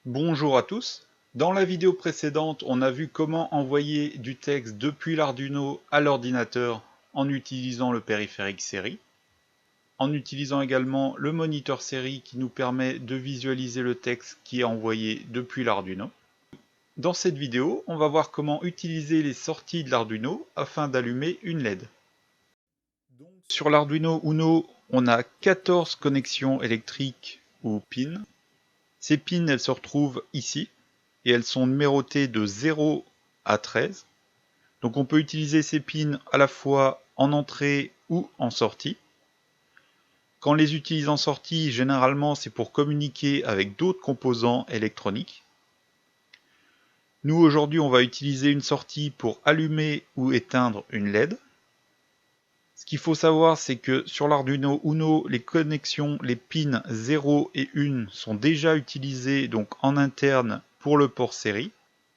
Bonjour à tous. Dans la vidéo précédente, on a vu comment envoyer du texte depuis l'Arduino à l'ordinateur en utilisant le périphérique série, en utilisant également le moniteur série qui nous permet de visualiser le texte qui est envoyé depuis l'Arduino. Dans cette vidéo, on va voir comment utiliser les sorties de l'Arduino afin d'allumer une LED. Sur l'Arduino Uno, on a 14 connexions électriques ou pins. Ces pins, elles se retrouvent ici et elles sont numérotées de 0 à 13. Donc on peut utiliser ces pins à la fois en entrée ou en sortie. Quand on les utilise en sortie, généralement c'est pour communiquer avec d'autres composants électroniques. Nous aujourd'hui on va utiliser une sortie pour allumer ou éteindre une LED. Ce qu'il faut savoir, c'est que sur l'Arduino Uno, les connexions, les pins 0 et 1 sont déjà utilisées donc en interne pour le port série.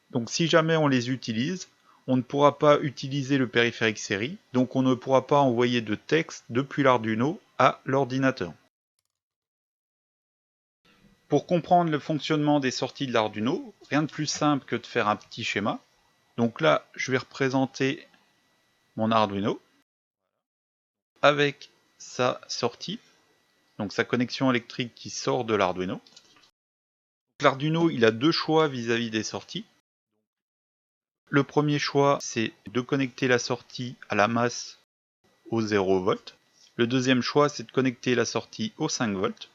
Donc si jamais on les utilise, on ne pourra pas utiliser le périphérique série, donc on ne pourra pas envoyer de texte depuis l'Arduino à l'ordinateur. Pour comprendre le fonctionnement des sorties de l'Arduino, rien de plus simple que de faire un petit schéma. Donc là, je vais représenter mon Arduino avec sa sortie, donc sa connexion électrique qui sort de l'Arduino. L'Arduino, il a deux choix vis-à-vis des sorties. Le premier choix, c'est de connecter la sortie à la masse au 0 V. Le deuxième choix, c'est de connecter la sortie au 5 volts.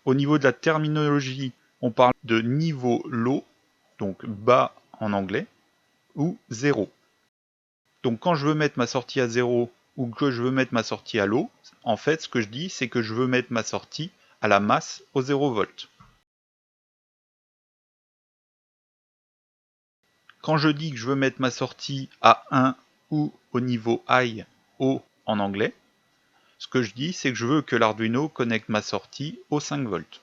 Au niveau de la terminologie, on parle de niveau low, donc bas en anglais, ou 0. Donc quand je veux mettre ma sortie à 0 ou que je veux mettre ma sortie à low, en fait ce que je dis c'est que je veux mettre ma sortie à la masse au 0 V. Quand je dis que je veux mettre ma sortie à 1 ou au niveau high, haut en anglais, ce que je dis c'est que je veux que l'Arduino connecte ma sortie au 5 volts.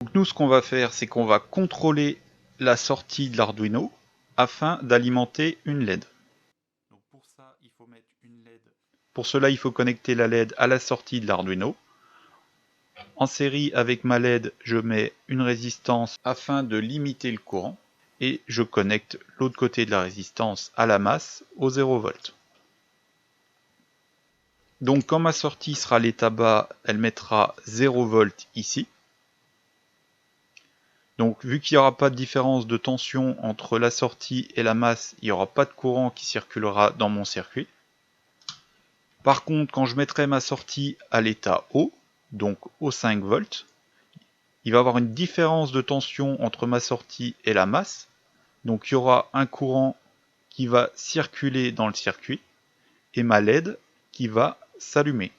Donc nous, ce qu'on va faire, c'est qu'on va contrôler la sortie de l'Arduino afin d'alimenter une LED. Donc pour ça, il faut mettre une LED. Pour cela, il faut connecter la LED à la sortie de l'Arduino. En série avec ma LED, je mets une résistance afin de limiter le courant et je connecte l'autre côté de la résistance à la masse au 0 V. Donc quand ma sortie sera à l'état bas, elle mettra 0 V ici. Donc vu qu'il n'y aura pas de différence de tension entre la sortie et la masse, il n'y aura pas de courant qui circulera dans mon circuit. Par contre, quand je mettrai ma sortie à l'état haut, donc au 5 volts, il va y avoir une différence de tension entre ma sortie et la masse. Donc il y aura un courant qui va circuler dans le circuit et ma LED qui va s'allumer.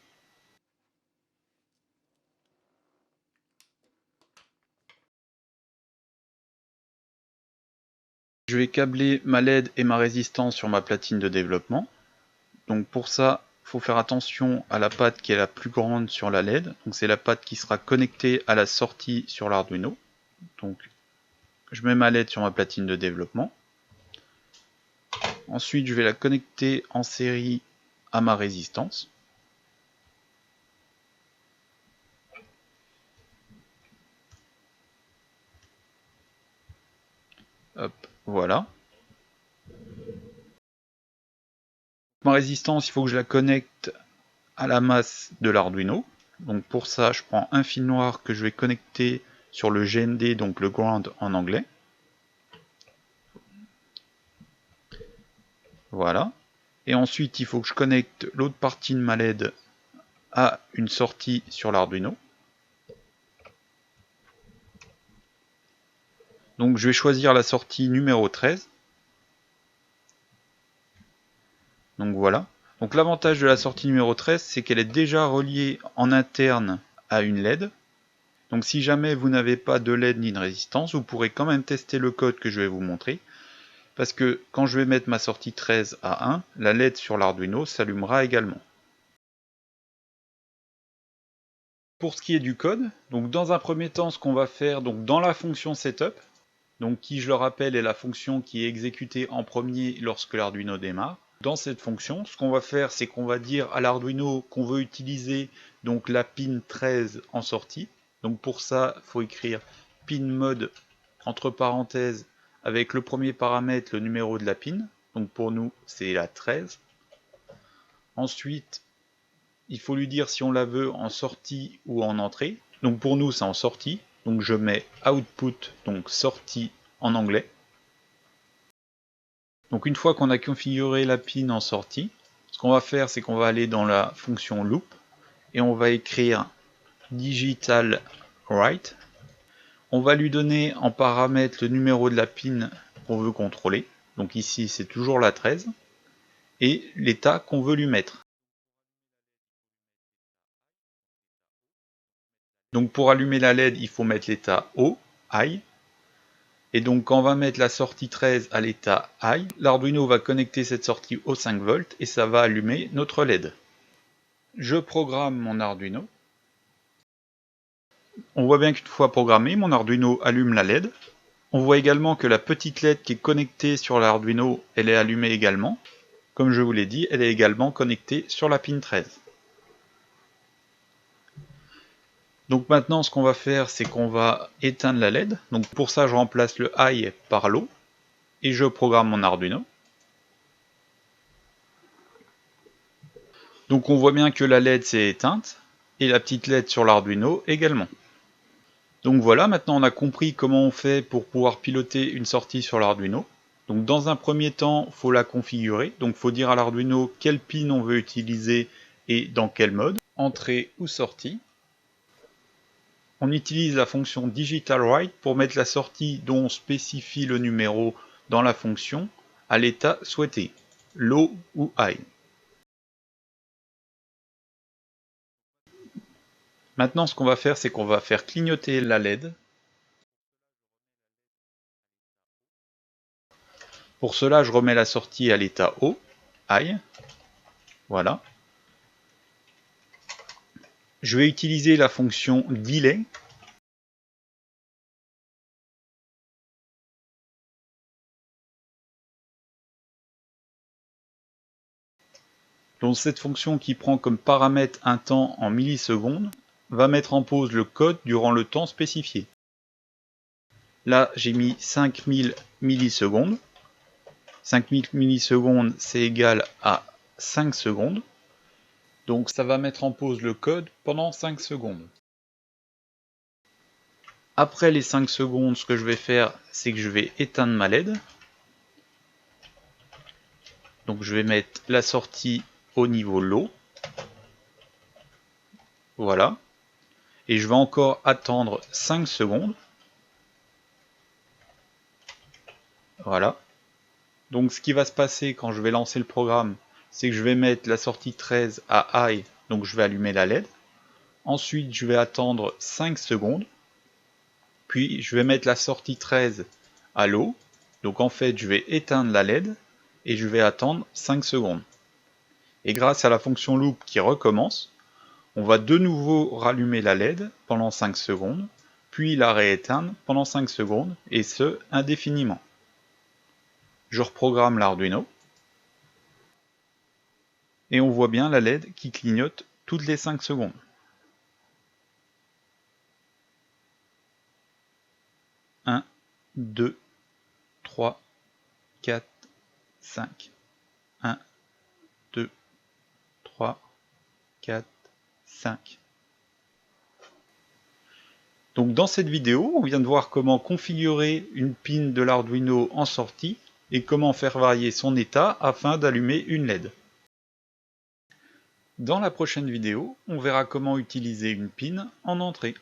Je vais câbler ma LED et ma résistance sur ma platine de développement. Donc pour ça, il faut faire attention à la patte qui est la plus grande sur la LED. Donc c'est la patte qui sera connectée à la sortie sur l'Arduino. Donc je mets ma LED sur ma platine de développement. Ensuite, je vais la connecter en série à ma résistance. Hop, voilà. Ma résistance, il faut que je la connecte à la masse de l'Arduino. Donc pour ça, je prends un fil noir que je vais connecter sur le GND, donc le ground en anglais. Voilà. Et ensuite, il faut que je connecte l'autre partie de ma LED à une sortie sur l'Arduino. Donc je vais choisir la sortie numéro 13. Donc voilà. Donc l'avantage de la sortie numéro 13, c'est qu'elle est déjà reliée en interne à une LED. Donc si jamais vous n'avez pas de LED ni de résistance, vous pourrez quand même tester le code que je vais vous montrer. Parce que quand je vais mettre ma sortie 13 à 1, la LED sur l'Arduino s'allumera également. Pour ce qui est du code, donc dans un premier temps, ce qu'on va faire donc dans la fonction setup, donc qui je le rappelle est la fonction qui est exécutée en premier lorsque l'Arduino démarre. Dans cette fonction, ce qu'on va faire, c'est qu'on va dire à l'Arduino qu'on veut utiliser donc la pin 13 en sortie. Donc pour ça, il faut écrire pin mode entre parenthèses avec le premier paramètre, le numéro de la pin. Donc pour nous, c'est la 13. Ensuite, il faut lui dire si on la veut en sortie ou en entrée. Donc pour nous, c'est en sortie. Donc je mets output, donc sortie en anglais. Donc une fois qu'on a configuré la pin en sortie, ce qu'on va faire, c'est qu'on va aller dans la fonction loop et on va écrire digital write. On va lui donner en paramètre le numéro de la pin qu'on veut contrôler. Donc ici, c'est toujours la 13. Et l'état qu'on veut lui mettre. Donc pour allumer la LED, il faut mettre l'état haut, high. Et donc quand on va mettre la sortie 13 à l'état high, l'Arduino va connecter cette sortie au 5 volts et ça va allumer notre LED. Je programme mon Arduino. On voit bien qu'une fois programmé, mon Arduino allume la LED. On voit également que la petite LED qui est connectée sur l'Arduino, elle est allumée également. Comme je vous l'ai dit, elle est également connectée sur la pin 13. Donc maintenant, ce qu'on va faire, c'est qu'on va éteindre la LED. Donc pour ça, je remplace le high par low et je programme mon Arduino. Donc on voit bien que la LED s'est éteinte et la petite LED sur l'Arduino également. Donc voilà, maintenant on a compris comment on fait pour pouvoir piloter une sortie sur l'Arduino. Donc dans un premier temps, il faut la configurer. Donc il faut dire à l'Arduino quelle pin on veut utiliser et dans quel mode, entrée ou sortie. On utilise la fonction digital write pour mettre la sortie dont on spécifie le numéro dans la fonction à l'état souhaité, low ou high. Maintenant, ce qu'on va faire, c'est qu'on va faire clignoter la LED. Pour cela, je remets la sortie à l'état haut, high. Voilà. Je vais utiliser la fonction delay. Donc cette fonction qui prend comme paramètre un temps en millisecondes va mettre en pause le code durant le temps spécifié. Là, j'ai mis 5000 millisecondes. 5000 millisecondes, c'est égal à 5 secondes. Donc ça va mettre en pause le code pendant 5 secondes. Après les 5 secondes, ce que je vais faire, c'est que je vais éteindre ma LED. Donc je vais mettre la sortie au niveau low. Voilà. Et je vais encore attendre 5 secondes. Voilà. Donc ce qui va se passer quand je vais lancer le programme, c'est que je vais mettre la sortie 13 à high, donc je vais allumer la LED. Ensuite, je vais attendre 5 secondes. Puis je vais mettre la sortie 13 à low. Donc en fait, je vais éteindre la LED et je vais attendre 5 secondes. Et grâce à la fonction loop qui recommence, on va de nouveau rallumer la LED pendant 5 secondes, puis la rééteindre pendant 5 secondes, et ce, indéfiniment. Je reprogramme l'Arduino, et on voit bien la LED qui clignote toutes les 5 secondes. Un, 2, 3, 4, 5. 1, 2, 3, 4, 5. Donc dans cette vidéo, on vient de voir comment configurer une pin de l'Arduino en sortie et comment faire varier son état afin d'allumer une LED. Dans la prochaine vidéo, on verra comment utiliser une pin en entrée.